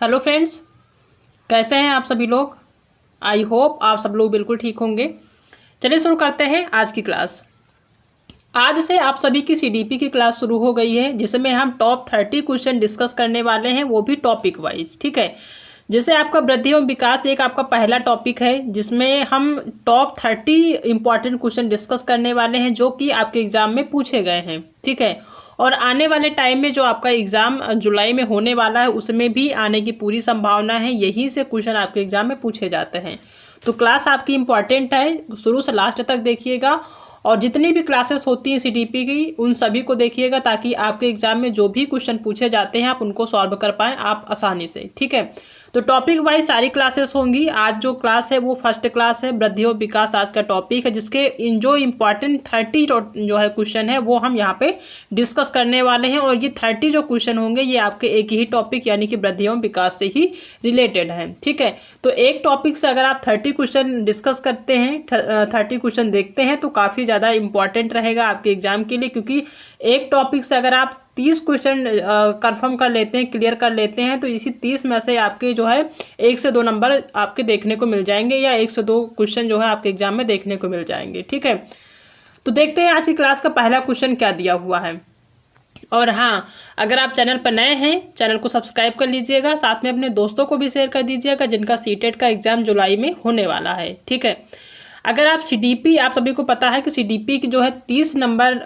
Hello friends, कैसे हैं आप सभी लोग। आई होप आप सब लोग बिल्कुल ठीक होंगे। चलिए शुरू करते हैं आज की क्लास। आज से आप सभी की सीडीपी की क्लास शुरू हो गई है, जिसमें हम टॉप 30 क्वेश्चन डिस्कस करने वाले हैं, वो भी टॉपिक वाइज। ठीक है, जैसे आपका वृद्धि एवं विकास एक आपका पहला टॉपिक है, जिसमें हम टॉप 30 इंपॉर्टेंट क्वेश्चन डिस्कस करने वाले हैं जो कि आपके एग्जाम में पूछे गए हैं। ठीक है, और आने वाले टाइम में जो आपका एग्ज़ाम जुलाई में होने वाला है उसमें भी आने की पूरी संभावना है, यहीं से क्वेश्चन आपके एग्ज़ाम में पूछे जाते हैं। तो क्लास आपकी इम्पॉर्टेंट है, शुरू से लास्ट तक देखिएगा, और जितनी भी क्लासेस होती हैं सीडीपी की उन सभी को देखिएगा, ताकि आपके एग्ज़ाम में जो भी क्वेश्चन पूछे जाते हैं आप उनको सॉल्व कर पाएँ आप आसानी से। ठीक है, तो टॉपिक वाइज सारी क्लासेस होंगी। आज जो क्लास है वो फर्स्ट क्लास है, वृद्धि और विकास आज का टॉपिक है, जिसके इन जो इम्पॉर्टेंट 30 जो है क्वेश्चन है वो हम यहाँ पे डिस्कस करने वाले हैं। और ये 30 जो क्वेश्चन होंगे ये आपके एक ही टॉपिक यानी कि वृद्धि एवं विकास से ही रिलेटेड है। ठीक है, तो एक टॉपिक से अगर आप 30 क्वेश्चन डिस्कस करते हैं, 30 क्वेश्चन देखते हैं, तो काफ़ी ज़्यादा इंपॉर्टेंट रहेगा आपके एग्जाम के लिए, क्योंकि एक टॉपिक से अगर आप 30 क्वेश्चन कंफर्म कर लेते हैं, क्लियर कर लेते हैं, तो इसी 30 में से आपके जो है 1 से 2 नंबर आपके देखने को मिल जाएंगे, या 1 से 2 क्वेश्चन जो है आपके एग्जाम में देखने को मिल जाएंगे। ठीक है, तो देखते हैं आज की क्लास का पहला क्वेश्चन क्या दिया हुआ है। और हाँ, अगर आप चैनल पर नए हैं, चैनल को सब्सक्राइब कर लीजिएगा, साथ में अपने दोस्तों को भी शेयर कर दीजिएगा जिनका सीटेट का एग्ज़ाम जुलाई में होने वाला है। ठीक है, अगर आप सीडीपी, आप सभी को पता है कि सीडीपी की जो है 30 नंबर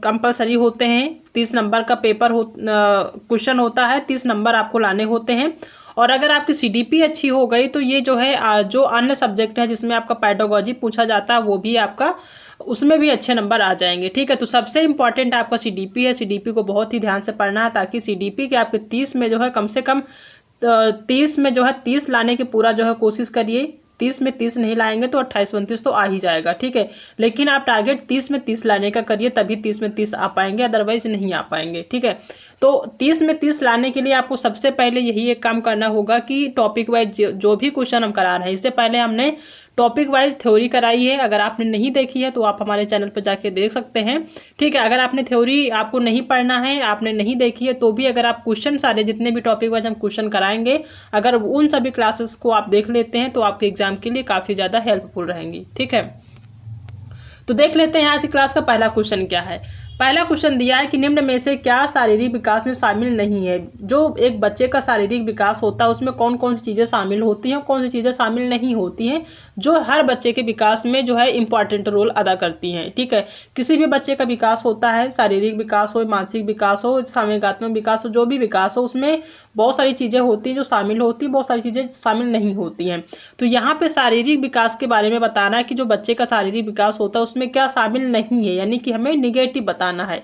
कंपलसरी होते हैं, 30 नंबर का पेपर क्वेश्चन होता है, 30 नंबर आपको लाने होते हैं। और अगर आपकी सीडीपी अच्छी हो गई तो ये जो है जो अन्य सब्जेक्ट है जिसमें आपका पेडागोजी पूछा जाता है वो भी आपका उसमें भी अच्छे नंबर आ जाएंगे। ठीक है, तो सबसे इंपॉर्टेंट आपका सीडीपी है, सीडीपी को बहुत ही ध्यान से पढ़ना है, ताकि सीडीपी के आपके 30 में जो है कम से कम 30 में जो है 30 लाने की पूरा जो है कोशिश करिए। 30 में 30 नहीं लाएंगे तो 28-29 तो आ ही जाएगा। ठीक है, लेकिन आप टारगेट 30 में 30 लाने का करिए, तभी 30 में 30 आ पाएंगे, अदरवाइज नहीं आ पाएंगे। ठीक है, तो 30 में 30 लाने के लिए आपको सबसे पहले यही एक काम करना होगा कि टॉपिक वाइज जो भी क्वेश्चन हम करा रहे हैं, इससे पहले हमने टॉपिक वाइज थ्योरी कराई है। अगर आपने नहीं देखी है तो आप हमारे चैनल पर जाके देख सकते हैं। ठीक है, अगर आपने थ्योरी आपको नहीं पढ़ना है, आपने नहीं देखी है, तो भी अगर आप क्वेश्चन सारे जितने भी टॉपिक वाइज हम क्वेश्चन कराएंगे, अगर उन सभी क्लासेस को आप देख लेते हैं तो आपके एग्जाम के लिए काफ़ी ज़्यादा हेल्पफुल रहेंगी। ठीक है, तो देख लेते हैं आज की क्लास का पहला क्वेश्चन क्या है। पहला क्वेश्चन दिया है कि निम्न में से क्या शारीरिक विकास में शामिल नहीं है। जो एक बच्चे का शारीरिक विकास होता है उसमें कौन कौन सी चीज़ें शामिल होती हैं, कौन सी चीज़ें शामिल नहीं होती हैं, जो हर बच्चे के विकास में जो है इंपॉर्टेंट रोल अदा करती हैं। ठीक है, किसी भी बच्चे का विकास होता है, शारीरिक विकास हो, मानसिक विकास हो, सामूहिकात्मक विकास हो, जो भी विकास हो, उसमें बहुत सारी चीज़ें होती हैं जो शामिल होती हैं, बहुत सारी चीज़ें शामिल नहीं होती हैं। तो यहाँ पे शारीरिक विकास के बारे में बताना है कि जो बच्चे का शारीरिक विकास होता है उसमें क्या शामिल नहीं है, यानी कि हमें निगेटिव बताना है।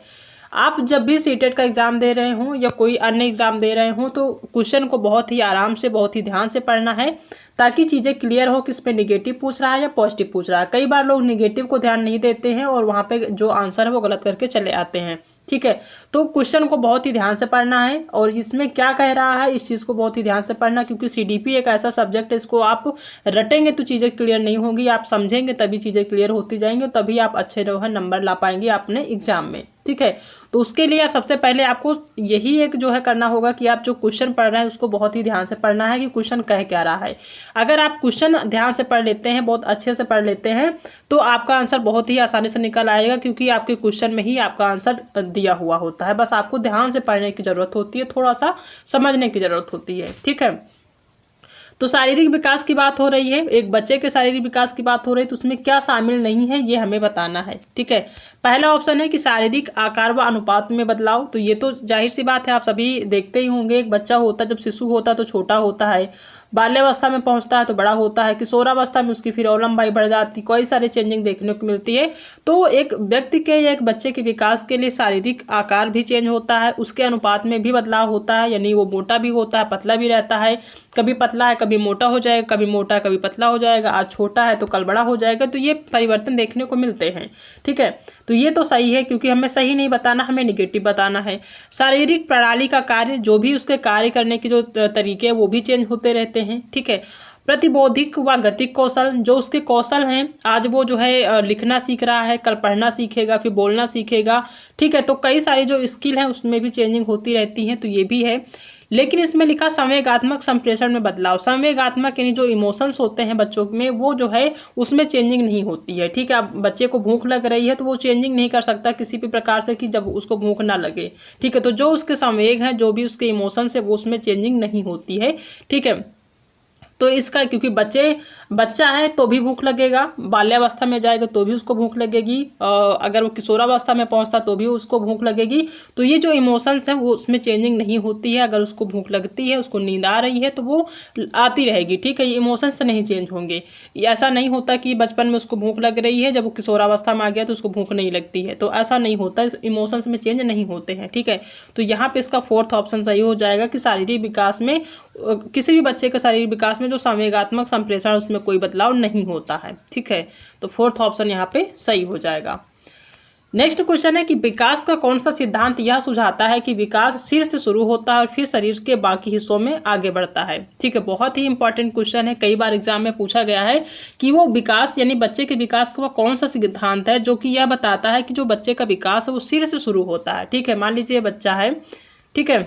आप जब भी सीटेट का एग्ज़ाम दे रहे हों या कोई अन्य एग्ज़ाम दे रहे हों तो क्वेश्चन को बहुत ही आराम से, बहुत ही ध्यान से पढ़ना है, ताकि चीज़ें क्लियर हो कि इस पर निगेटिव पूछ रहा है या पॉजिटिव पूछ रहा है। कई बार लोग निगेटिव को ध्यान नहीं देते हैं और वहाँ पे जो आंसर है वो गलत करके चले आते हैं। ठीक है, तो क्वेश्चन को बहुत ही ध्यान से पढ़ना है, और इसमें क्या कह रहा है इस चीज़ को बहुत ही ध्यान से पढ़ना, क्योंकि सीडीपी एक ऐसा सब्जेक्ट है, इसको आप रटेंगे तो चीज़ें क्लियर नहीं होंगी, आप समझेंगे तभी चीज़ें क्लियर होती जाएंगी, तभी आप अच्छे जो है नंबर ला पाएंगे अपने एग्जाम में। ठीक है, तो उसके लिए आप सबसे पहले आपको यही एक जो है करना होगा कि आप जो क्वेश्चन पढ़ रहे हैं उसको बहुत ही ध्यान से पढ़ना है कि क्वेश्चन कह क्या रहा है। अगर आप क्वेश्चन ध्यान से पढ़ लेते हैं, बहुत अच्छे से पढ़ लेते हैं, तो आपका आंसर बहुत ही आसानी से निकल आएगा, क्योंकि आपके क्वेश्चन में ही आपका आंसर दिया हुआ होता है। बस आपको ध्यान से पढ़ने की ज़रूरत होती है, थोड़ा सा समझने की ज़रूरत होती है। ठीक है, तो शारीरिक विकास की बात हो रही है, एक बच्चे के शारीरिक विकास की बात हो रही है, तो उसमें क्या शामिल नहीं है ये हमें बताना है। ठीक है, पहला ऑप्शन है कि शारीरिक आकार व अनुपात में बदलाव। तो ये तो जाहिर सी बात है, आप सभी देखते ही होंगे, एक बच्चा होता है, जब शिशु होता है तो छोटा होता है, बाल्यावस्था में पहुंचता है तो बड़ा होता है, किशोरावस्था में उसकी फिर और लंबाई बढ़ जाती, कई सारे चेंजिंग देखने को मिलती है। तो एक व्यक्ति के या एक बच्चे के विकास के लिए शारीरिक आकार भी चेंज होता है, उसके अनुपात में भी बदलाव होता है, यानी वो मोटा भी होता है, पतला भी रहता है, कभी पतला है कभी मोटा हो जाएगा, कभी मोटा है कभी पतला हो जाएगा, आज छोटा है तो कल बड़ा हो जाएगा, तो ये परिवर्तन देखने को मिलते हैं। ठीक है, तो ये तो सही है, क्योंकि हमें सही नहीं बताना, हमें निगेटिव बताना है। शारीरिक प्रणाली का कार्य, जो भी उसके कार्य करने के जो तरीके हैं वो भी चेंज होते रहते हैं। ठीक है, प्रतिबौद्धिक व गतिक कौशल, जो उसके कौशल हैं, आज वो जो है लिखना सीख रहा है, कल पढ़ना सीखेगा, फिर बोलना सीखेगा। ठीक है, तो कई सारी जो स्किल हैं उसमें भी चेंजिंग होती रहती हैं, तो ये भी है। लेकिन इसमें लिखा संवेगात्मक संप्रेषण में बदलाव। संवेगात्मक यानी जो इमोशंस होते हैं बच्चों में, वो जो है उसमें चेंजिंग नहीं होती है। ठीक है, अब बच्चे को भूख लग रही है तो वो चेंजिंग नहीं कर सकता किसी भी प्रकार से कि जब उसको भूख ना लगे। ठीक है, तो जो उसके संवेग हैं, जो भी उसके इमोशंस है, वो उसमें चेंजिंग नहीं होती है। ठीक है, तो इसका क्योंकि बच्चा है तो भी भूख लगेगा, बाल्यावस्था में जाएगा तो भी उसको भूख लगेगी, अगर वो किशोरावस्था में पहुंचता तो भी उसको भूख लगेगी। तो ये जो इमोशंस हैं वो उसमें चेंजिंग नहीं होती है। अगर उसको भूख लगती है, उसको नींद आ रही है, तो वो आती रहेगी। ठीक है, ये इमोशंस नहीं चेंज होंगे। ऐसा नहीं होता कि बचपन में उसको भूख लग रही है, जब वो किशोरावस्था में आ गया तो उसको भूख नहीं लगती है, तो ऐसा नहीं होता। इमोशंस में चेंज नहीं होते हैं। ठीक है, तो यहाँ पे इसका फोर्थ ऑप्शन सही हो जाएगा कि शारीरिक विकास में, किसी भी बच्चे के शारीरिक विकास में जो संवेगात्मक संप्रेषण उसमें कोई बदलाव नहीं होता है। ठीक है, तो फोर्थ ऑप्शन यहाँ पे सही हो जाएगा। नेक्स्ट क्वेश्चन है कि विकास का कौन सा सिद्धांत यह सुझाता है कि विकास सिर से शुरू होता है और फिर शरीर के बाकी हिस्सों में आगे बढ़ता है। ठीक है, बहुत ही इंपॉर्टेंट क्वेश्चन है, कई बार एग्जाम में पूछा गया है कि वो विकास यानी बच्चे के विकास का कौन सा सिद्धांत है जो कि यह बताता है कि जो बच्चे का विकास है वो सिर से शुरू होता है। ठीक है, मान लीजिए बच्चा है, ठीक है,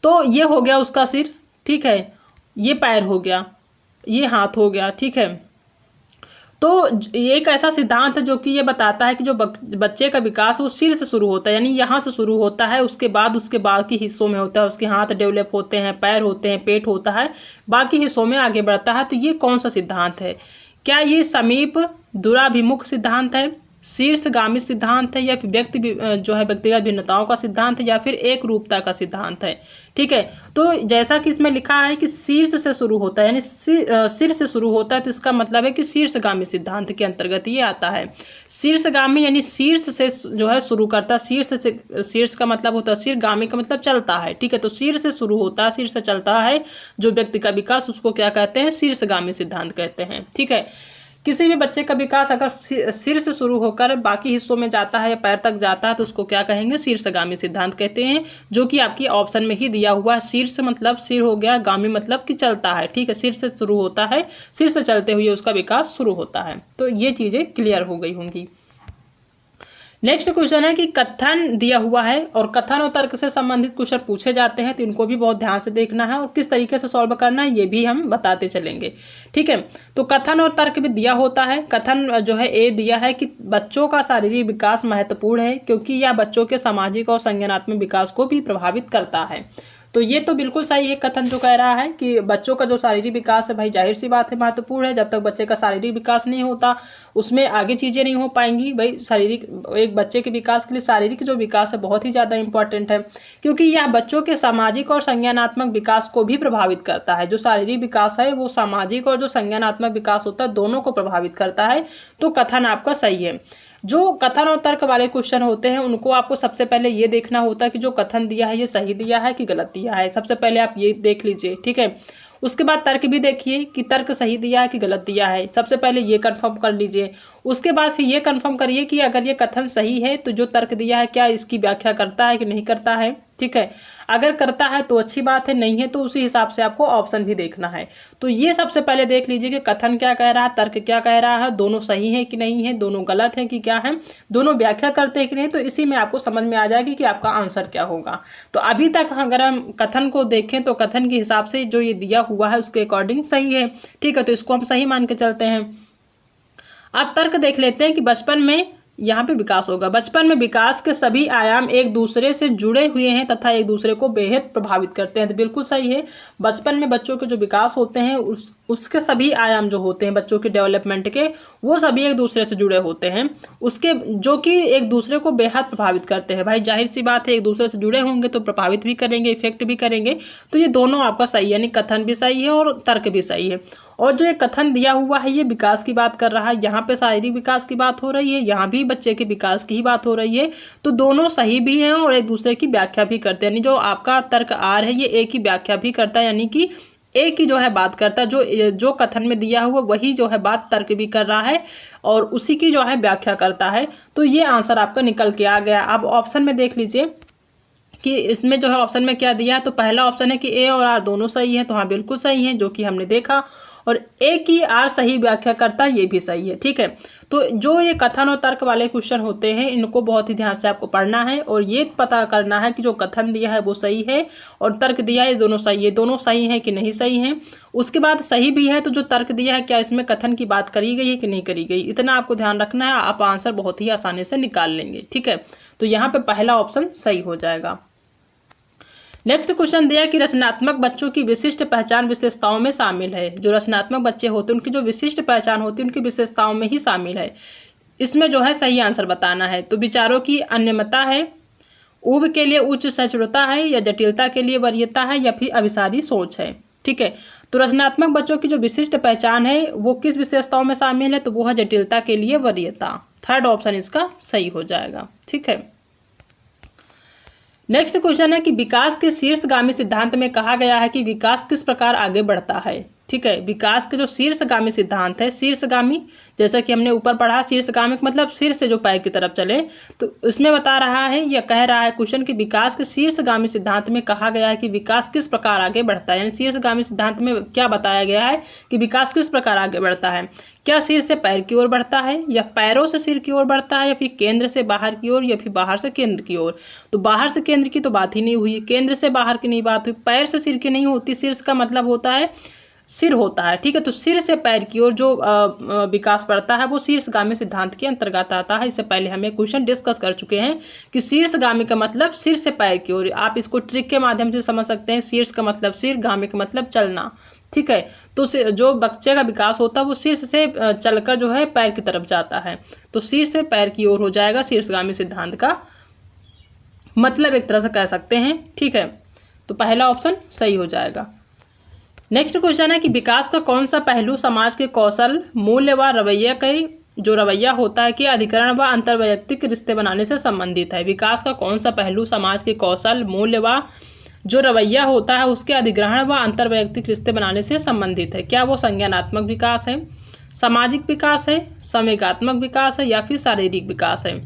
तो ये हो गया उसका सिर, ठीक है, ये पैर हो गया, ये हाथ हो गया। ठीक है, तो एक ऐसा सिद्धांत है जो कि ये बताता है कि जो बच्चे का विकास वो सिर से शुरू होता है, यानी यहाँ से शुरू होता है, उसके बाद उसके बाकी हिस्सों में होता है, उसके हाथ डेवलप होते हैं, पैर होते हैं, पेट होता है, बाकी हिस्सों में आगे बढ़ता है। तो ये कौन सा सिद्धांत है? क्या ये समीप दुराभिमुख सिद्धांत है, शीर्षगामी सिद्धांत है, या फिर जो है व्यक्तिगत भिन्नताओं का सिद्धांत है, या फिर एक रूपता का सिद्धांत है? ठीक है, तो जैसा कि इसमें लिखा है कि शीर्ष से शुरू होता है, यानी सिर से शुरू होता है, तो इसका मतलब है कि शीर्षगामी सिद्धांत के अंतर्गत ये आता है। शीर्षगामी यानी शीर्ष से जो है शुरू करता है, शीर्ष का मतलब होता है सिर, गामी का मतलब चलता है। ठीक है, तो सिर से शुरू होता है, सिर से चलता है जो व्यक्ति का विकास, उसको क्या कहते हैं? शीर्षगामी सिद्धांत कहते हैं। ठीक है, किसी भी बच्चे का विकास अगर सिर से शुरू होकर बाकी हिस्सों में जाता है या पैर तक जाता है तो उसको क्या कहेंगे? शीर्षगामी सिद्धांत कहते हैं, जो कि आपकी ऑप्शन में ही दिया हुआ है। शीर्ष मतलब सिर हो गया, गामी मतलब कि चलता है। ठीक है, सिर से शुरू होता है, सिर से चलते हुए उसका विकास शुरू होता है। तो ये चीज़ें क्लियर हो गई होंगी। नेक्स्ट क्वेश्चन है कि कथन दिया हुआ है और कथन और तर्क से संबंधित क्वेश्चन पूछे जाते हैं, तो इनको भी बहुत ध्यान से देखना है और किस तरीके से सॉल्व करना है ये भी हम बताते चलेंगे। ठीक है, तो कथन और तर्क भी दिया होता है। कथन जो है ए दिया है कि बच्चों का शारीरिक विकास महत्वपूर्ण है क्योंकि यह बच्चों के सामाजिक और संज्ञानात्मक विकास को भी प्रभावित करता है। तो ये तो बिल्कुल सही है कथन जो कह रहा है कि बच्चों का जो शारीरिक विकास है, भाई जाहिर सी बात है महत्वपूर्ण है। जब तक बच्चे का शारीरिक विकास नहीं होता उसमें आगे चीज़ें नहीं हो पाएंगी। भाई शारीरिक, एक बच्चे के विकास के लिए शारीरिक जो विकास है बहुत ही ज़्यादा इंपॉर्टेंट है क्योंकि यह बच्चों के सामाजिक और संज्ञानात्मक विकास को भी प्रभावित करता है। जो शारीरिक विकास है वो सामाजिक और जो संज्ञानात्मक विकास होता है दोनों को प्रभावित करता है। तो कथन आपका सही है। जो कथन और तर्क वाले क्वेश्चन होते हैं उनको आपको सबसे पहले ये देखना होता है कि जो कथन दिया है ये सही दिया है कि गलत दिया है। सबसे पहले आप ये देख लीजिए। ठीक है, उसके बाद तर्क भी देखिए कि तर्क सही दिया है कि गलत दिया है। सबसे पहले ये कंफर्म कर लीजिए। उसके बाद फिर ये कंफर्म करिए कि अगर ये कथन सही है तो जो तर्क दिया है क्या इसकी व्याख्या करता है कि नहीं करता है। ठीक है, अगर करता है तो अच्छी बात है, नहीं है तो उसी हिसाब से आपको ऑप्शन भी देखना है। तो ये सबसे पहले देख लीजिए कि कथन क्या कह रहा है, तर्क क्या कह रहा है, दोनों सही है कि नहीं है, दोनों गलत है कि क्या है, दोनों व्याख्या करते हैं कि नहीं। तो इसी में आपको समझ में आ जाएगी कि आपका आंसर क्या होगा। तो अभी तक अगर हम कथन को देखें तो कथन के हिसाब से जो ये दिया हुआ है उसके अकॉर्डिंग सही है। ठीक है, तो इसको हम सही मान के चलते हैं। अब तर्क देख लेते हैं कि बचपन में यहाँ पे विकास होगा। बचपन में विकास के सभी आयाम एक दूसरे से जुड़े हुए हैं तथा एक दूसरे को बेहद प्रभावित करते हैं। तो बिल्कुल सही है, बचपन में बच्चों के जो विकास होते हैं उसके सभी आयाम जो होते हैं बच्चों के डेवलपमेंट के, वो सभी एक दूसरे से जुड़े होते हैं, उसके जो कि एक दूसरे को बेहद प्रभावित करते हैं। भाई जाहिर सी बात है, एक दूसरे से जुड़े होंगे तो प्रभावित भी करेंगे, इफेक्ट भी करेंगे। तो ये दोनों आपका सही है, यानी कथन भी सही है और तर्क भी सही है। और जो ये कथन दिया हुआ है ये विकास की बात कर रहा है, यहाँ पे शारीरिक विकास की बात हो रही है, यहाँ भी बच्चे के विकास की ही बात हो रही है। तो दोनों सही भी हैं और एक दूसरे की व्याख्या भी करते हैं। यानी जो आपका तर्क आर है ये एक ही व्याख्या भी करता है, यानी कि एक ही जो है बात करता है। जो कथन में दिया हुआ वही जो है बात तर्क भी कर रहा है और उसी की जो है व्याख्या करता है। तो ये आंसर आपका निकल के आ गया। अब ऑप्शन में देख लीजिए कि इसमें जो है ऑप्शन में क्या दिया है। तो पहला ऑप्शन है कि ए और आर दोनों सही है, तो हाँ बिल्कुल सही है, जो कि हमने देखा। और एक ही आर सही व्याख्या करता ये भी सही है। ठीक है, तो जो ये कथन और तर्क वाले क्वेश्चन होते हैं इनको बहुत ही ध्यान से आपको पढ़ना है और ये पता करना है कि जो कथन दिया है वो सही है और तर्क दिया है दोनों सही है, दोनों सही है कि नहीं सही है। उसके बाद सही भी है तो जो तर्क दिया है क्या इसमें कथन की बात करी गई है कि नहीं करी गई, इतना आपको ध्यान रखना है, आप आंसर बहुत ही आसानी से निकाल लेंगे। ठीक है, तो यहाँ पे पहला ऑप्शन सही हो जाएगा। नेक्स्ट क्वेश्चन दिया कि रचनात्मक बच्चों की विशिष्ट पहचान विशेषताओं में शामिल है। जो रचनात्मक बच्चे होते हैं उनकी जो विशिष्ट पहचान होती है उनकी विशेषताओं में ही शामिल है। इसमें जो है सही आंसर बताना है। तो विचारों की अन्यमता है, ऊब के लिए उच्च सहिष्णुता है, या जटिलता के लिए वरीयता है, या फिर अभिसारी सोच है। ठीक है, तो रचनात्मक बच्चों की जो विशिष्ट पहचान है वो किस विशेषताओं में शामिल है, तो वो है जटिलता के लिए वरीयता। थर्ड ऑप्शन इसका सही हो जाएगा। ठीक है, नेक्स्ट क्वेश्चन है कि विकास के शीर्षगामी सिद्धांत में कहा गया है कि विकास किस प्रकार आगे बढ़ता है। ठीक है, विकास के जो शीर्षगामी सिद्धांत है, शीर्षगामी जैसा कि हमने ऊपर पढ़ा, शीर्षगामी मतलब शीर्ष से जो पैर की तरफ चले, तो इसमें बता रहा है या कह रहा है क्वेश्चन कि विकास के शीर्षगामी सिद्धांत में कहा गया है कि विकास किस प्रकार आगे बढ़ता है। यानी शीर्षगामी सिद्धांत में क्या बताया गया है कि विकास किस प्रकार आगे बढ़ता है। क्या सिर से पैर की ओर बढ़ता है, या पैरों से सिर की ओर बढ़ता है, या फिर केंद्र से बाहर की ओर, या फिर बाहर से केंद्र की ओर। तो बाहर से केंद्र की तो बात ही नहीं हुई, केंद्र से बाहर की नहीं बात हुई, पैर से सिर की नहीं होती, सिर का मतलब होता है सिर होता है। ठीक है, तो सिर से पैर की ओर जो विकास बढ़ता है वो शीर्षगामी सिद्धांत के अंतर्गत आता है। इससे पहले हम एक क्वेश्चन डिस्कस कर चुके हैं कि शीर्षगामी का मतलब सिर से पैर की ओर। आप इसको ट्रिक के माध्यम से समझ सकते हैं, शीर्ष का मतलब सिर, गामी का मतलब चलना। ठीक है, तो जो बच्चे का विकास होता है वो शीर्ष से चलकर जो है पैर की तरफ जाता है, तो सिर से पैर की ओर हो जाएगा शीर्षगामी सिद्धांत का मतलब, एक तरह से कह सकते हैं। ठीक है, तो पहला ऑप्शन सही हो जाएगा। नेक्स्ट क्वेश्चन है कि विकास का कौन सा पहलू समाज के कौशल, मूल्य व रवैया के जो रवैया होता है कि अधिकरण व अंतर्वैयक्तिक रिश्ते बनाने से संबंधित है। विकास का कौन सा पहलू समाज के कौशल, मूल्य व जो रवैया होता है उसके अधिग्रहण व अंतर्वैयक्तिक रिश्ते बनाने से संबंधित है। क्या वो संज्ञानात्मक विकास है, सामाजिक विकास है, संवेगात्मक विकास है, या फिर शारीरिक विकास है।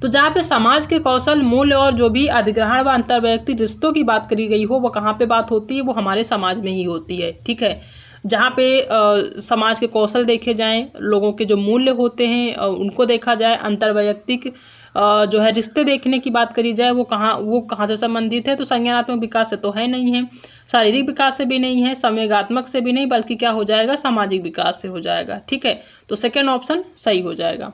तो जहाँ पे समाज के कौशल, मूल्य और जो भी अधिग्रहण व अंतर्वैयक्तिक रिश्तों की बात करी गई हो वो कहाँ पे बात होती है, वो हमारे समाज में ही होती है। ठीक है, जहाँ पे समाज के कौशल देखे जाएं, लोगों के जो मूल्य होते हैं उनको देखा जाए, अंतर्वैयक्तिक जो है रिश्ते देखने की बात करी जाए, वो कहाँ से संबंधित है, तो संज्ञानात्मक विकास से तो है नहीं है, शारीरिक विकास से भी नहीं है, संवेगात्मक से भी नहीं, बल्कि क्या हो जाएगा, सामाजिक विकास से हो जाएगा। ठीक है, तो सेकेंड ऑप्शन सही हो जाएगा।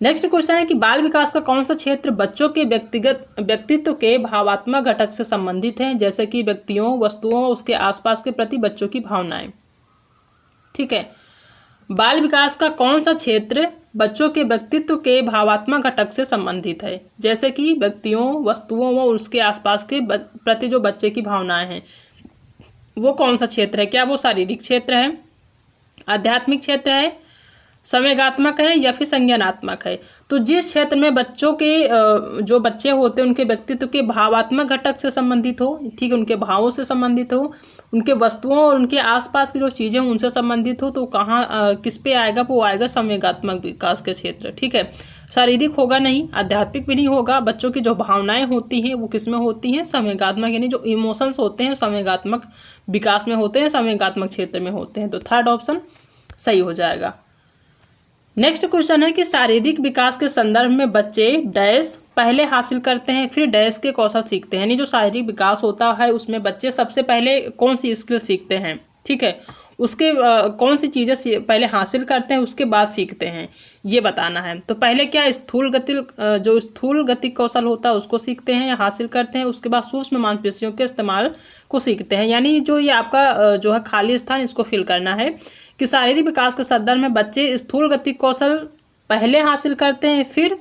नेक्स्ट क्वेश्चन है कि बाल विकास का कौन सा क्षेत्र बच्चों के व्यक्तित्व के भावात्मक घटक से संबंधित है, जैसे कि व्यक्तियों, वस्तुओं, उसके आसपास के प्रति बच्चों की भावनाएं। ठीक है, बाल विकास का कौन सा क्षेत्र बच्चों के व्यक्तित्व के भावात्मक घटक से संबंधित है, जैसे कि व्यक्तियों, वस्तुओं व उसके आसपास के प्रति जो बच्चे की भावनाएं हैं, वो कौन सा क्षेत्र है। क्या वो शारीरिक क्षेत्र है, आध्यात्मिक क्षेत्र है, संवेगात्मक है, या फिर संज्ञानात्मक है। तो जिस क्षेत्र में बच्चों के जो बच्चे होते हैं उनके व्यक्तित्व के भावात्मक घटक से संबंधित हो, ठीक है, उनके भावों से संबंधित हो, उनके वस्तुओं और उनके आसपास की जो चीज़ें उनसे संबंधित हो, तो कहाँ किस पे आएगा, वो आएगा संवेगात्मक विकास के क्षेत्र। ठीक है, शारीरिक होगा नहीं, आध्यात्मिक भी नहीं होगा, बच्चों की जो भावनाएं होती हैं वो किस में होती हैं, संवेगात्मक, यानी जो इमोशंस होते हैं संवेगात्मक विकास में होते हैं, संवेगात्मक क्षेत्र में होते हैं। तो थर्ड ऑप्शन सही हो जाएगा। नेक्स्ट क्वेश्चन है कि शारीरिक विकास के संदर्भ में बच्चे डैश पहले हासिल करते हैं फिर डैश के कौशल सीखते हैं। यानी जो शारीरिक विकास होता है उसमें बच्चे सबसे पहले कौन सी स्किल सीखते हैं, ठीक है, उसके कौन सी चीज़ें पहले हासिल करते हैं उसके बाद सीखते हैं, ये बताना है। तो पहले क्या जो स्थूल गति कौशल होता है उसको सीखते हैं या हासिल करते हैं, उसके बाद सूक्ष्म मांसपेशियों के इस्तेमाल को सीखते हैं। यानी जो ये आपका जो है खाली स्थान इसको फिल करना है कि शारीरिक विकास के संदर्भ में बच्चे स्थूल गति कौशल पहले हासिल करते हैं फिर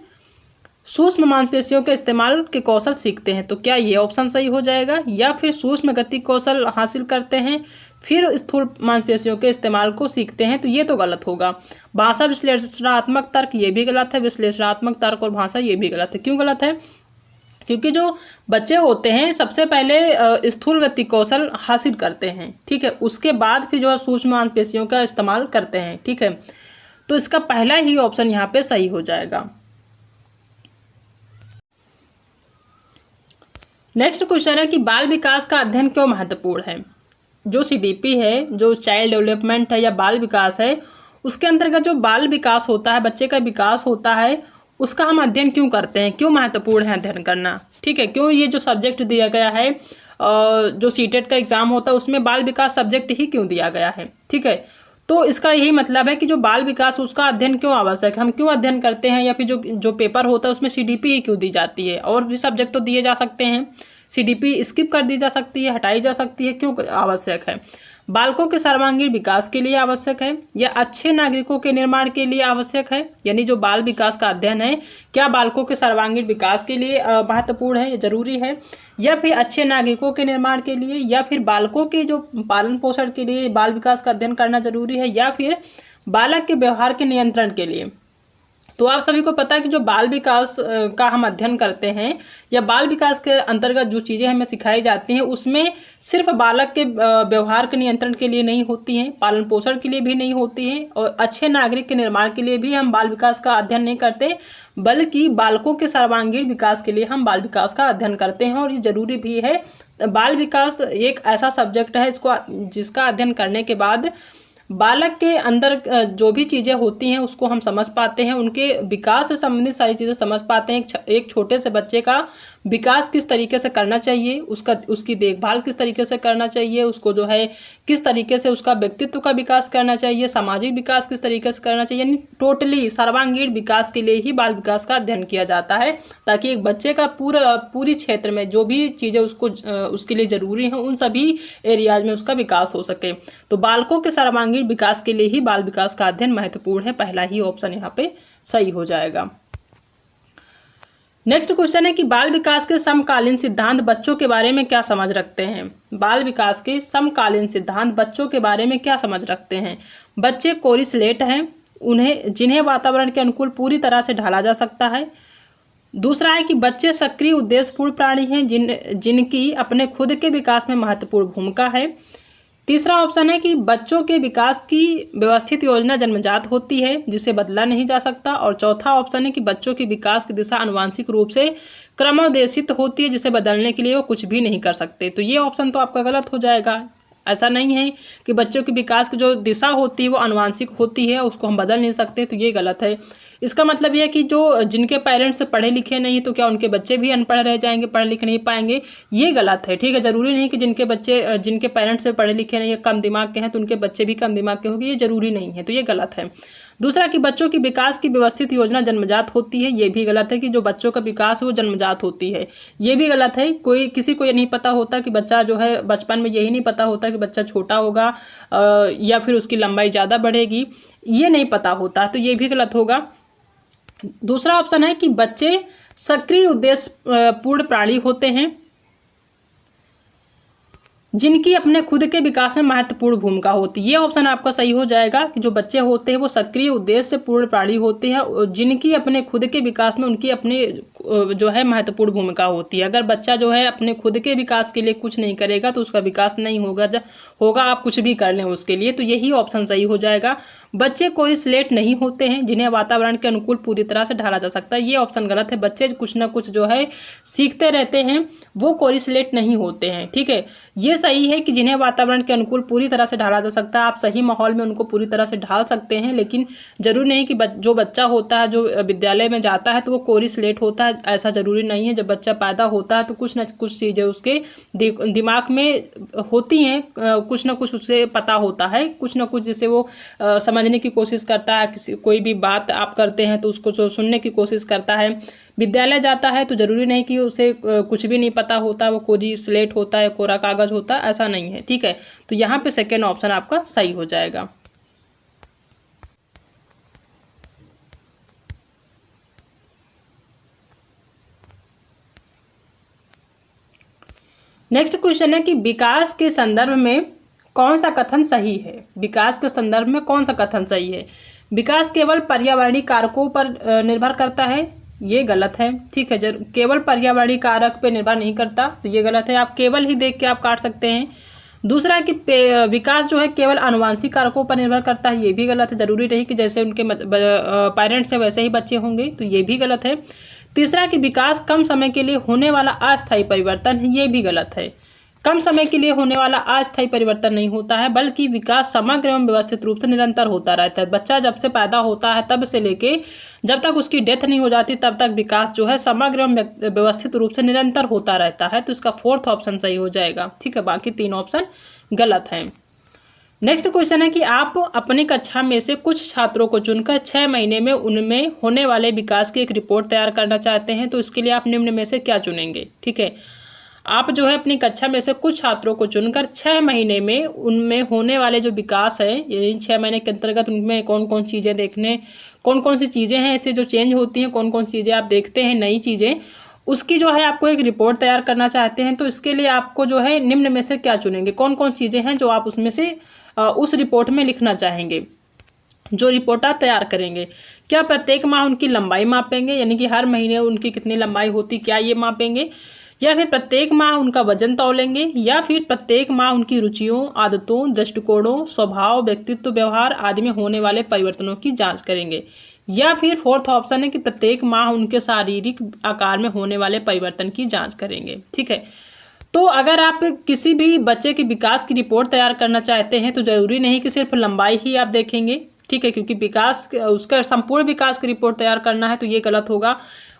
सूक्ष्म मांसपेशियों के इस्तेमाल के कौशल सीखते हैं। तो क्या ये ऑप्शन सही हो जाएगा, या फिर सूक्ष्म गति कौशल हासिल करते हैं फिर स्थूल मांसपेशियों के इस्तेमाल को सीखते हैं, तो ये तो गलत होगा। भाषा विश्लेषणात्मक तर्क ये भी गलत है, विश्लेषणात्मक तर्क और भाषा ये भी गलत है। क्यों गलत है, क्योंकि जो बच्चे होते हैं सबसे पहले स्थूल गति कौशल हासिल करते हैं, ठीक है, उसके बाद फिर जो है सूक्ष्म मांसपेशियों का इस्तेमाल करते हैं, ठीक है। तो इसका पहला ही ऑप्शन यहाँ पे सही हो जाएगा। नेक्स्ट क्वेश्चन है कि बाल विकास का अध्ययन क्यों महत्वपूर्ण है। जो CDP है, जो चाइल्ड डेवलपमेंट है या बाल विकास है, उसके अंतर्गत जो बाल विकास होता है, बच्चे का विकास होता है, उसका हम अध्ययन क्यों करते हैं, क्यों महत्वपूर्ण है अध्ययन करना, ठीक है, क्यों ये जो सब्जेक्ट दिया गया है, जो सीटेट का एग्ज़ाम होता है उसमें बाल विकास सब्जेक्ट ही क्यों दिया गया है, ठीक है। तो इसका यही मतलब है कि जो बाल विकास उसका अध्ययन क्यों आवश्यक है, हम क्यों अध्ययन करते हैं, या फिर जो पेपर होता है उसमें CDP ही क्यों दी जाती है। और भी सब्जेक्ट तो दिए जा सकते हैं, CDP स्किप कर दी जा सकती है, हटाई जा सकती है, क्यों आवश्यक है। बालकों के सर्वांगीण विकास के लिए आवश्यक है, या अच्छे नागरिकों के निर्माण के लिए आवश्यक है। यानी जो बाल विकास का अध्ययन है, क्या बालकों के सर्वांगीण विकास के लिए महत्वपूर्ण है, जरूरी है, या फिर अच्छे नागरिकों के निर्माण के लिए, या फिर बालकों के जो पालन पोषण के लिए बाल विकास का अध्ययन करना जरूरी है, या फिर बालक के व्यवहार के नियंत्रण के लिए। तो आप सभी को पता है कि जो बाल विकास का हम अध्ययन करते हैं, या बाल विकास के अंतर्गत जो चीज़ें हमें सिखाई जाती हैं, उसमें सिर्फ बालक के व्यवहार के नियंत्रण के लिए नहीं होती हैं, पालन पोषण के लिए भी नहीं होती हैं, और अच्छे नागरिक के निर्माण के लिए भी हम बाल विकास का अध्ययन नहीं करते, बल्कि बालकों के सर्वांगीण विकास के लिए हम बाल विकास का अध्ययन करते हैं। और ये जरूरी भी है। बाल विकास एक ऐसा सब्जेक्ट है जिसका अध्ययन करने के बाद बालक के अंदर जो भी चीज़ें होती हैं उसको हम समझ पाते हैं, उनके विकास से संबंधित सारी चीज़ें समझ पाते हैं। एक छोटे से बच्चे का विकास किस तरीके से करना चाहिए, उसकी देखभाल किस तरीके से करना चाहिए, उसको जो है किस तरीके से उसका व्यक्तित्व का विकास करना चाहिए, सामाजिक विकास किस तरीके से करना चाहिए, यानी टोटली सर्वांगीण विकास के लिए ही बाल विकास का अध्ययन किया जाता है, ताकि एक बच्चे का पूरी क्षेत्र में जो भी चीज़ें उसके लिए ज़रूरी हैं उन सभी एरियाज में उसका विकास हो सके। तो बालकों के सर्वांगीण विकास के लिए ही बाल विकास का अध्ययन महत्वपूर्ण है। पहला ही ऑप्शन यहाँ पे सही हो जाएगा। नेक्स्ट क्वेश्चन है कि बाल विकास के समकालीन सिद्धांत बच्चों के बारे में क्या समझ रखते हैं। बाल विकास के समकालीन सिद्धांत बच्चों के बारे में क्या समझ रखते हैं। बच्चे कोरी स्लेट हैं, जिन्हें वातावरण के अनुकूल पूरी तरह से ढाला जा सकता है। दूसरा है कि बच्चे सक्रिय उद्देश्यपूर्ण प्राणी हैं, जिनकी अपने खुद के विकास में महत्वपूर्ण भूमिका है। तीसरा ऑप्शन है कि बच्चों के विकास की व्यवस्थित योजना जन्मजात होती है, जिसे बदला नहीं जा सकता। और चौथा ऑप्शन है कि बच्चों की विकास की दिशा आनुवांशिक रूप से क्रमोद्देशित होती है, जिसे बदलने के लिए वो कुछ भी नहीं कर सकते। तो ये ऑप्शन तो आपका गलत हो जाएगा। ऐसा नहीं है कि बच्चों के विकास की जो दिशा होती है वो आनुवांशिक होती है, उसको हम बदल नहीं सकते, तो ये गलत है। इसका मतलब ये है कि जो जिनके पेरेंट्स पढ़े लिखे नहीं तो क्या उनके बच्चे भी अनपढ़ रह जाएंगे, पढ़ लिख नहीं पाएंगे, ये गलत है। ठीक है, जरूरी नहीं कि जिनके पेरेंट्स पढ़े लिखे नहीं, कम दिमाग के हैं तो उनके बच्चे भी कम दिमाग के होंगे, ये जरूरी नहीं है, तो ये गलत है। दूसरा कि बच्चों की विकास की व्यवस्थित योजना जन्मजात होती है, ये भी गलत है कि जो बच्चों का विकास है वो जन्मजात होती है, ये भी गलत है। किसी को ये नहीं पता होता कि बच्चा जो है बचपन में यही नहीं पता होता कि बच्चा छोटा होगा या फिर उसकी लंबाई ज़्यादा बढ़ेगी, ये नहीं पता होता, तो ये भी गलत होगा। दूसरा ऑप्शन है कि बच्चे सक्रिय उद्देश्य पूर्ण प्राणी होते हैं, जिनकी अपने खुद के विकास में महत्वपूर्ण भूमिका होती है। ये ऑप्शन आपका सही हो जाएगा कि जो बच्चे होते हैं वो सक्रिय उद्देश्य पूर्ण प्राणी होते हैं, जिनकी अपने खुद के विकास में उनकी अपनी जो है महत्वपूर्ण भूमिका होती है। अगर बच्चा जो है अपने खुद के विकास के लिए कुछ नहीं करेगा तो उसका विकास नहीं होगा आप कुछ भी कर लें उसके लिए, तो यही ऑप्शन सही हो जाएगा। बच्चे कोई स्लेट नहीं होते हैं, जिन्हें वातावरण के अनुकूल पूरी तरह से ढाला जा सकता है, ये ऑप्शन गलत है। बच्चे कुछ ना कुछ जो है सीखते रहते हैं, वो कोई स्लेट नहीं होते हैं। ठीक है, ये सही है कि जिन्हें वातावरण के अनुकूल पूरी तरह से ढाला जा सकता है, आप सही माहौल में उनको पूरी तरह से ढाल सकते हैं, लेकिन जरूरी नहीं कि जो बच्चा होता है जो विद्यालय में जाता है तो वो कोरी स्लेट होता है, ऐसा जरूरी नहीं है। जब बच्चा पैदा होता है तो कुछ ना कुछ चीज़ें उसके दिमाग में होती हैं, कुछ ना कुछ उसे पता होता है, कुछ ना कुछ जिसे वो समझने की कोशिश करता है। कोई भी बात आप करते हैं तो उसको सुनने की कोशिश करता है। विद्यालय जाता है तो जरूरी नहीं कि उसे कुछ भी नहीं पता होता, वो कोरी स्लेट होता है, कोरा कागज होता है, ऐसा नहीं है। ठीक है, तो यहाँ पे सेकेंड ऑप्शन आपका सही हो जाएगा। नेक्स्ट क्वेश्चन है कि विकास के संदर्भ में कौन सा कथन सही है। विकास के संदर्भ में कौन सा कथन सही है। विकास केवल पर्यावरणीय कारकों पर निर्भर करता है, ये गलत है। ठीक है, केवल पर्यावरणीय कारक पे निर्भर नहीं करता, तो ये गलत है। आप केवल ही देख के आप काट सकते हैं। दूसरा कि विकास जो है केवल आनुवांशिक कारकों पर निर्भर करता है, ये भी गलत है। जरूरी नहीं कि जैसे उनके पेरेंट्स हैं वैसे ही बच्चे होंगे, तो ये भी गलत है। तीसरा कि विकास कम समय के लिए होने वाला अस्थायी परिवर्तन है, ये भी गलत है। कम समय के लिए होने वाला अस्थायी परिवर्तन नहीं होता है, बल्कि विकास समग्र एवं व्यवस्थित रूप से निरंतर होता रहता है। बच्चा जब से पैदा होता है तब से लेके जब तक उसकी डेथ नहीं हो जाती तब तक विकास जो है समग्र एवं व्यवस्थित रूप से निरंतर होता रहता है। तो इसका 4th ऑप्शन सही हो जाएगा। ठीक है, बाकी 3 ऑप्शन गलत हैं। नेक्स्ट क्वेश्चन है कि आप अपनी कक्षा में से कुछ छात्रों को चुनकर 6 महीने में उनमें होने वाले विकास की एक रिपोर्ट तैयार करना चाहते हैं, तो इसके लिए आप निम्न में से क्या चुनेंगे। ठीक है, आप जो है अपनी कक्षा में से कुछ छात्रों को चुनकर 6 महीने में उनमें होने वाले जो विकास है, इन 6 महीने के अंतर्गत उनमें कौन कौन चीज़ें देखने, कौन कौन सी चीज़ें हैं ऐसे जो चेंज होती हैं, कौन कौन चीज़ें आप देखते हैं नई चीज़ें, उसकी जो है आपको एक रिपोर्ट तैयार करना चाहते हैं। तो इसके लिए आपको जो है निम्न में से क्या चुनेंगे, कौन कौन चीज़ें हैं जो आप उसमें से उस रिपोर्ट में लिखना चाहेंगे। जो रिपोर्ट आप तैयार करेंगे, क्या प्रत्येक माह उनकी लंबाई मापेंगे, यानी कि हर महीने उनकी कितनी लंबाई होती क्या ये मापेंगे, या फिर प्रत्येक माह उनका वजन तौलेंगे, या फिर प्रत्येक माह उनकी रुचियों, आदतों, दृष्टिकोणों, स्वभाव, व्यक्तित्व, व्यवहार आदि में होने वाले परिवर्तनों की जांच करेंगे, या फिर 4th ऑप्शन है कि प्रत्येक माह उनके शारीरिक आकार में होने वाले परिवर्तन की जांच करेंगे। ठीक है, तो अगर आप किसी भी बच्चे के विकास की रिपोर्ट तैयार करना चाहते हैं तो ज़रूरी नहीं कि सिर्फ लंबाई ही आप देखेंगे। ठीक है, क्योंकि विकास उसका संपूर्ण विकास की रिपोर्ट तैयार करना है तो ये गलत होगा।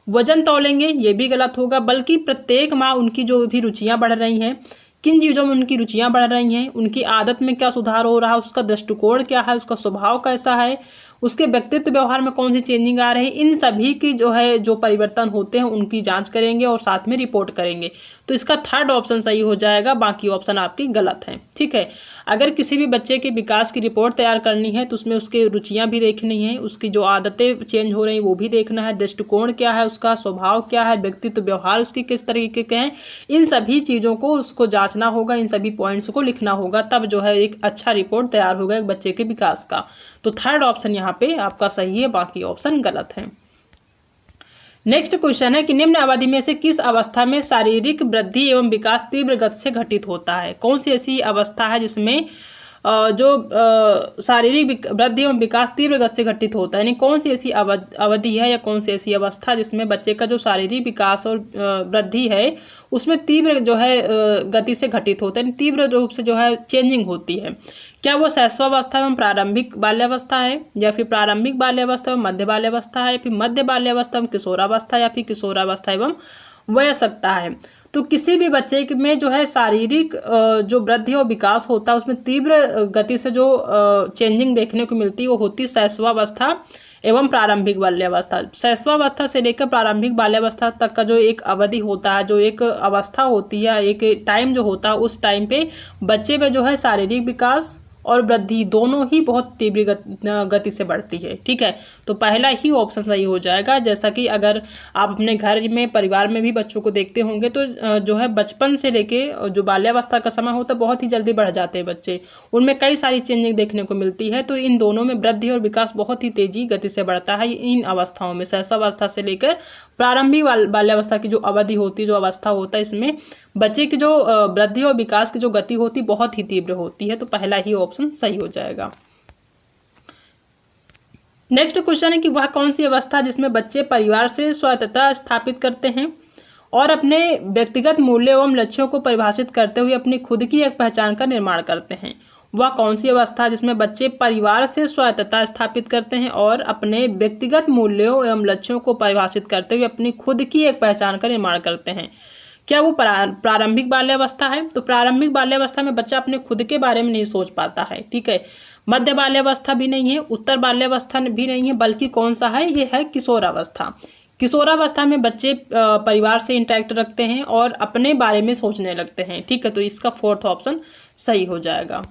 वजन तौलेंगे ये भी गलत होगा, बल्कि प्रत्येक माह उनकी जो भी रुचियाँ बढ़ रही हैं, किन चीज़ों में उनकी रुचियाँ बढ़ रही हैं, उनकी आदत में क्या सुधार हो रहा है, उसका दृष्टिकोण क्या है, उसका स्वभाव कैसा है, उसके व्यक्तित्व व्यवहार में कौन सी चेंजिंग आ रही है, इन सभी की जो है जो परिवर्तन होते हैं उनकी जांच करेंगे और साथ में रिपोर्ट करेंगे। तो इसका 3rd ऑप्शन सही हो जाएगा, बाकी ऑप्शन आपकी गलत हैं। ठीक है, अगर किसी भी बच्चे के विकास की रिपोर्ट तैयार करनी है तो उसमें उसकी रुचियाँ भी देखनी है, उसकी जो आदतें चेंज हो रही हैं वो भी देखना है, दृष्टिकोण क्या है, उसका स्वभाव क्या है, व्यक्तित्व व्यवहार उसकी किस तरीके के हैं, इन सभी चीज़ों को उसको जांचना होगा, इन सभी पॉइंट्स को लिखना होगा, तब जो है एक अच्छा रिपोर्ट तैयार होगा एक बच्चे के विकास का। तो 3rd ऑप्शन यहाँ पे आपका सही है, बाकी ऑप्शन गलत है। नेक्स्ट क्वेश्चन है कि निम्न अवधि में से किस अवस्था में शारीरिक वृद्धि एवं विकास तीव्र गति से घटित होता है। कौन सी ऐसी अवस्था है जिसमें जो शारीरिक वृद्धि एवं विकास तीव्र गति से घटित होता है, यानी कौन सी ऐसी अवधि है या कौन सी ऐसी अवस्था जिसमें बच्चे का जो शारीरिक विकास और वृद्धि है उसमें तीव्र जो है गति से घटित होता है, तीव्र रूप से जो है चेंजिंग होती है। क्या वो शैशवावस्था एवं प्रारंभिक बाल्यावस्था है, या फिर प्रारंभिक बाल्यावस्था एवं मध्य बाल्यावस्था है, या फिर मध्य बाल्यावस्था एवं किशोरावस्था, या फिर किशोरावस्था एवं वयस्कता है। तो किसी भी बच्चे में जो है शारीरिक जो वृद्धि और विकास होता है उसमें तीव्र गति से जो चेंजिंग देखने को मिलती है वो होती है शैशवावस्था एवं प्रारंभिक बाल्यावस्था। शैशवावस्था से लेकर प्रारंभिक बाल्यावस्था तक का जो एक अवधि होता है, जो एक अवस्था होती है, एक टाइम जो होता है, उस टाइम पे बच्चे में जो है शारीरिक विकास और वृद्धि दोनों ही बहुत तीव्र गति से बढ़ती है। ठीक है, तो पहला ही ऑप्शन सही हो जाएगा। जैसा कि अगर आप अपने घर में परिवार में भी बच्चों को देखते होंगे तो जो है बचपन से लेके जो बाल्यावस्था का समय होता है बहुत ही जल्दी बढ़ जाते हैं बच्चे, उनमें कई सारी चेंजिंग देखने को मिलती है। तो इन दोनों में वृद्धि और विकास बहुत ही तेजी गति से बढ़ता है इन अवस्थाओं में, शैशवावस्था से लेकर प्रारंभिक बाल्यावस्था की जो अवधि होती है, जो अवस्था होता है, इसमें बच्चे की जो वृद्धि और विकास की जो गति होती बहुत ही तीव्र होती है। तो पहला ही ऑप्शन सही हो जाएगा। नेक्स्ट क्वेश्चन है कि वह कौन सी अवस्था जिसमें बच्चे परिवार से स्वायत्तता स्थापित करते हैं और अपने व्यक्तिगत मूल्य एवं लक्ष्यों को परिभाषित करते हुए अपनी खुद की एक पहचान का निर्माण करते हैं। वह कौन सी अवस्था जिसमें बच्चे परिवार से स्वायत्तता स्थापित करते हैं और अपने व्यक्तिगत मूल्यों एवं लक्ष्यों को परिभाषित करते हुए अपनी खुद की एक पहचान का निर्माण करते हैं। क्या वो प्रारंभिक बाल्यावस्था है? तो प्रारंभिक बाल्यावस्था में बच्चा अपने खुद के बारे में नहीं सोच पाता है। ठीक है, मध्य बाल्यावस्था भी नहीं है, उत्तर बाल्यावस्था भी नहीं है, बल्कि कौन सा है, ये है किशोरावस्था। किशोरावस्था में बच्चे परिवार से इंटरेक्ट रखते हैं और अपने बारे में सोचने लगते हैं। ठीक है, तो इसका 4th ऑप्शन सही हो जाएगा।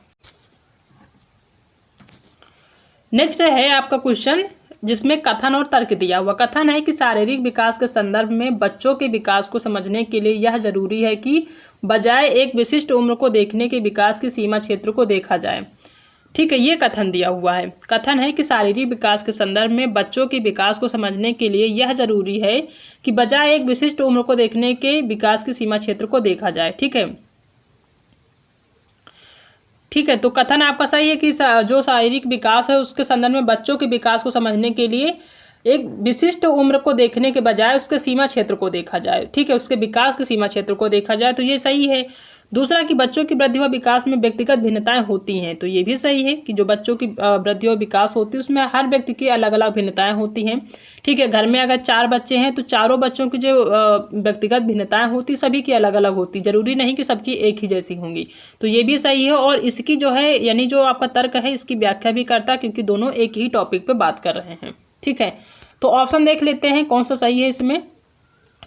नेक्स्ट है आपका क्वेश्चन जिसमें कथन और तर्क दिया हुआ। कथन है कि शारीरिक विकास के संदर्भ में बच्चों के विकास को समझने के लिए यह जरूरी है कि बजाय एक विशिष्ट उम्र को देखने के विकास की सीमा क्षेत्र को देखा जाए। ठीक है, ये कथन दिया हुआ है। कथन है कि शारीरिक विकास के संदर्भ में बच्चों के विकास को समझने के लिए यह जरूरी है कि बजाय एक विशिष्ट उम्र को देखने के विकास की सीमा क्षेत्र को देखा जाए। ठीक है, तो कथन आपका सही है कि जो शारीरिक विकास है उसके संदर्भ में बच्चों के विकास को समझने के लिए एक विशिष्ट उम्र को देखने के बजाय उसके सीमा क्षेत्र को देखा जाए। ठीक है, उसके विकास के सीमा क्षेत्र को देखा जाए, तो ये सही है। दूसरा कि बच्चों की वृद्धि और विकास में व्यक्तिगत भिन्नताएं होती हैं, तो ये भी सही है कि जो बच्चों की वृद्धि और विकास होती है उसमें हर व्यक्ति की अलग अलग भिन्नताएं होती हैं। ठीक है, घर में अगर 4 बच्चे हैं तो चारों बच्चों की जो व्यक्तिगत भिन्नताएं होती सभी की अलग अलग होती, जरूरी नहीं कि सबकी एक ही जैसी होंगी, तो ये भी सही है। और इसकी जो है यानी जो आपका तर्क है इसकी व्याख्या भी करता है, क्योंकि दोनों एक ही टॉपिक पे बात कर रहे हैं। ठीक है, तो ऑप्शन देख लेते हैं कौन सा सही है इसमें।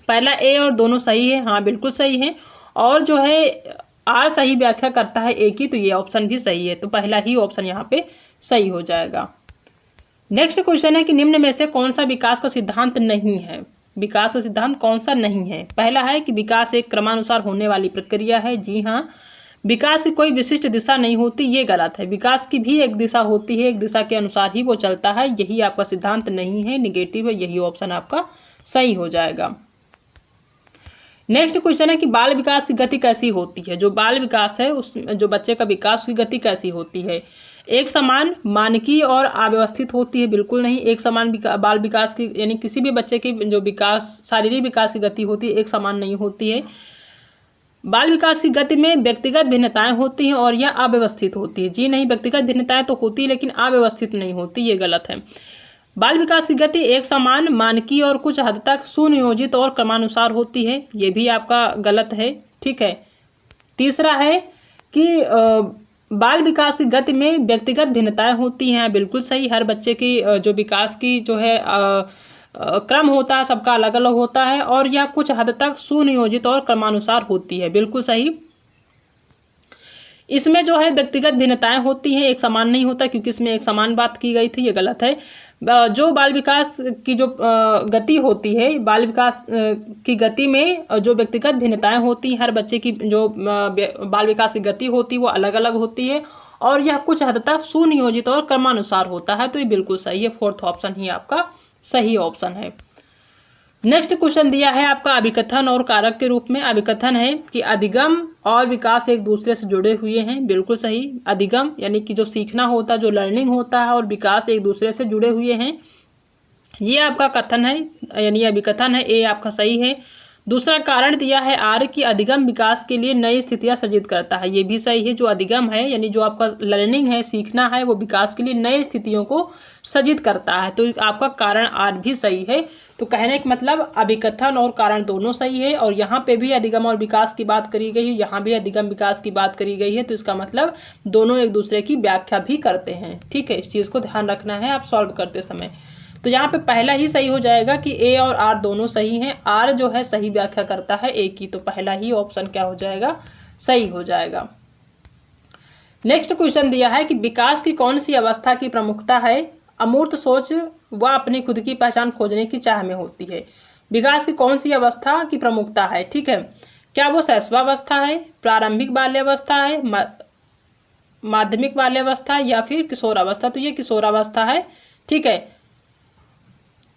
पहला ए और दोनों सही है, हाँ बिल्कुल सही है। और जो है आर सही व्याख्या करता है ए की, तो ये ऑप्शन भी सही है, तो पहला ही ऑप्शन यहाँ पे सही हो जाएगा। नेक्स्ट क्वेश्चन है कि निम्न में से कौन सा विकास का सिद्धांत नहीं है। विकास का सिद्धांत कौन सा नहीं है। पहला है कि विकास एक क्रमानुसार होने वाली प्रक्रिया है। जी हाँ, विकास की कोई विशिष्ट दिशा नहीं होती, ये गलत है। विकास की भी एक दिशा होती है, एक दिशा के अनुसार ही वो चलता है, यही आपका सिद्धांत नहीं है, निगेटिव है, यही ऑप्शन आपका सही हो जाएगा। नेक्स्ट क्वेश्चन है कि बाल विकास की गति कैसी होती है। जो बाल विकास है उस जो बच्चे का विकास की गति कैसी होती है। एक समान, मानकीय और अव्यवस्थित होती है, बिल्कुल नहीं। एक समान बाल विकास की यानी किसी भी बच्चे की जो विकास शारीरिक विकास की गति होती है एक समान नहीं होती है। बाल विकास की गति में व्यक्तिगत भिन्नताएं होती हैं और यह अव्यवस्थित होती है। जी नहीं, व्यक्तिगत भिन्नताएं तो होती है लेकिन अव्यवस्थित नहीं होती, ये गलत है। बाल विकास की गति एक समान, मानकीय और कुछ हद तक सुनियोजित और क्रमानुसार होती है, ये भी आपका गलत है। ठीक है, तीसरा है कि बाल विकास की गति में व्यक्तिगत भिन्नताएं होती हैं, बिल्कुल सही। हर बच्चे की जो विकास की जो है क्रम होता है सबका अलग अलग होता है, और यह कुछ हद तक सुनियोजित और क्रमानुसार होती है, बिल्कुल सही। इसमें जो है व्यक्तिगत भिन्नताएं होती हैं, एक समान नहीं होता, क्योंकि इसमें एक समान बात की गई थी, ये गलत है। जो बाल विकास की जो गति होती है, बाल विकास की गति में जो व्यक्तिगत भिन्नताएं होती हैं, हर बच्चे की जो बाल विकास की गति होती है वो अलग अलग होती है, और यह कुछ हद तक सुनियोजित और क्रमानुसार होता है, तो ये बिल्कुल सही है। फोर्थ ऑप्शन ही आपका सही ऑप्शन है। नेक्स्ट क्वेश्चन दिया है आपका अभिकथन और कारक के रूप में। अभिकथन है कि अधिगम और विकास एक दूसरे से जुड़े हुए हैं, बिल्कुल सही। अधिगम यानी कि जो सीखना होता है, जो लर्निंग होता है, और विकास एक दूसरे से जुड़े हुए हैं, ये आपका कथन है, यानी अभिकथन है, ये आपका सही है। दूसरा कारण दिया है आर की अधिगम विकास के लिए नई स्थितियां सृजित करता है, ये भी सही है। जो अधिगम है यानी जो आपका लर्निंग है, सीखना है, वो विकास के लिए नई स्थितियों को सृजित करता है, तो आपका कारण आर भी सही है। तो कहने का मतलब अभिकथन और कारण दोनों सही है, और यहाँ पे भी अधिगम और विकास की बात करी गई है, यहाँ भी अधिगम विकास की बात करी गई है, तो इसका मतलब दोनों एक दूसरे की व्याख्या भी करते हैं। ठीक है, इस चीज़ को ध्यान रखना है आप सॉल्व करते समय। तो यहाँ पे पहला ही सही हो जाएगा कि ए और आर दोनों सही हैं। आर जो है सही व्याख्या करता है ए की, तो पहला ही ऑप्शन क्या हो जाएगा, सही हो जाएगा। नेक्स्ट क्वेश्चन दिया है कि विकास की कौन सी अवस्था की प्रमुखता है। अमूर्त सोच व अपनी खुद की पहचान खोजने की चाह में होती है। विकास की कौन सी अवस्था की प्रमुखता है। ठीक है, क्या वो शैशवावस्था है, प्रारंभिक बाल्यावस्था है, माध्यमिक बाल्यावस्था या फिर किशोरावस्था। तो ये किशोरावस्था है। ठीक है,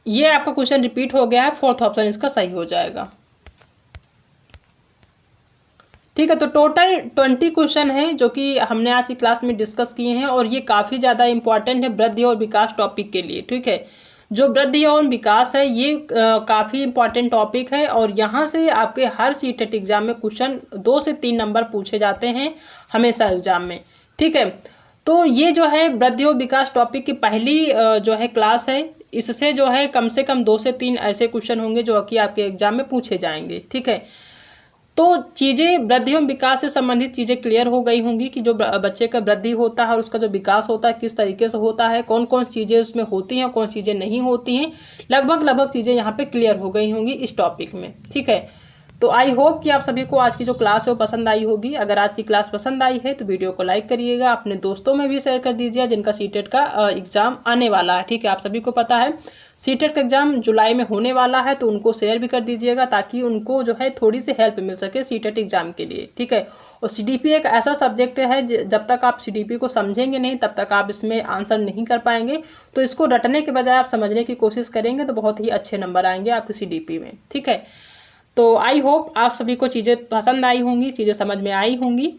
ये आपका क्वेश्चन रिपीट हो गया है, फोर्थ ऑप्शन इसका सही हो जाएगा। ठीक है, तो टोटल 20 क्वेश्चन है जो कि हमने आज की क्लास में डिस्कस किए हैं, और ये काफ़ी ज़्यादा इंपॉर्टेंट है वृद्धि और विकास टॉपिक के लिए। ठीक है, जो वृद्धि और विकास है ये काफ़ी इंपॉर्टेंट टॉपिक है, और यहाँ से आपके हर सीटेट एग्जाम में क्वेश्चन 2 से 3 नंबर पूछे जाते हैं हमेशा एग्जाम में। ठीक है, तो ये जो है वृद्धि और विकास टॉपिक की पहली जो है क्लास है, इससे जो है कम से कम 2 से 3 ऐसे क्वेश्चन होंगे जो कि आपके एग्जाम में पूछे जाएंगे। ठीक है, तो चीज़ें वृद्धि एवं विकास से संबंधित चीज़ें क्लियर हो गई होंगी कि जो बच्चे का वृद्धि होता है और उसका जो विकास होता है किस तरीके से होता है, कौन कौन चीज़ें उसमें होती हैं, कौन चीज़ें नहीं होती हैं, लगभग चीज़ें यहाँ पे क्लियर हो गई होंगी इस टॉपिक में। ठीक है, तो आई होप कि आप सभी को आज की जो क्लास है वो पसंद आई होगी। अगर आज की क्लास पसंद आई है तो वीडियो को लाइक करिएगा, अपने दोस्तों में भी शेयर कर दीजिए जिनका सीटेट का एग्ज़ाम आने वाला है। ठीक है, आप सभी को पता है सीटेट का एग्ज़ाम जुलाई में होने वाला है, तो उनको शेयर भी कर दीजिएगा ताकि उनको जो है थोड़ी सी हेल्प मिल सके सीटेट एग्ज़ाम के लिए। ठीक है, और सीडीपी एक ऐसा सब्जेक्ट है जब तक आप सीडीपी को समझेंगे नहीं तब तक आप इसमें आंसर नहीं कर पाएंगे, तो इसको रटने के बजाय आप समझने की कोशिश करेंगे तो बहुत ही अच्छे नंबर आएंगे आपके सीडीपी में। ठीक है, तो आई होप आप सभी को चीज़ें पसंद आई होंगी, चीज़ें समझ में आई होंगी।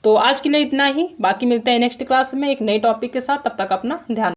तो आज के लिए इतना ही, बाकी मिलते हैं नेक्स्ट क्लास में एक नए टॉपिक के साथ। तब तक अपना ध्यान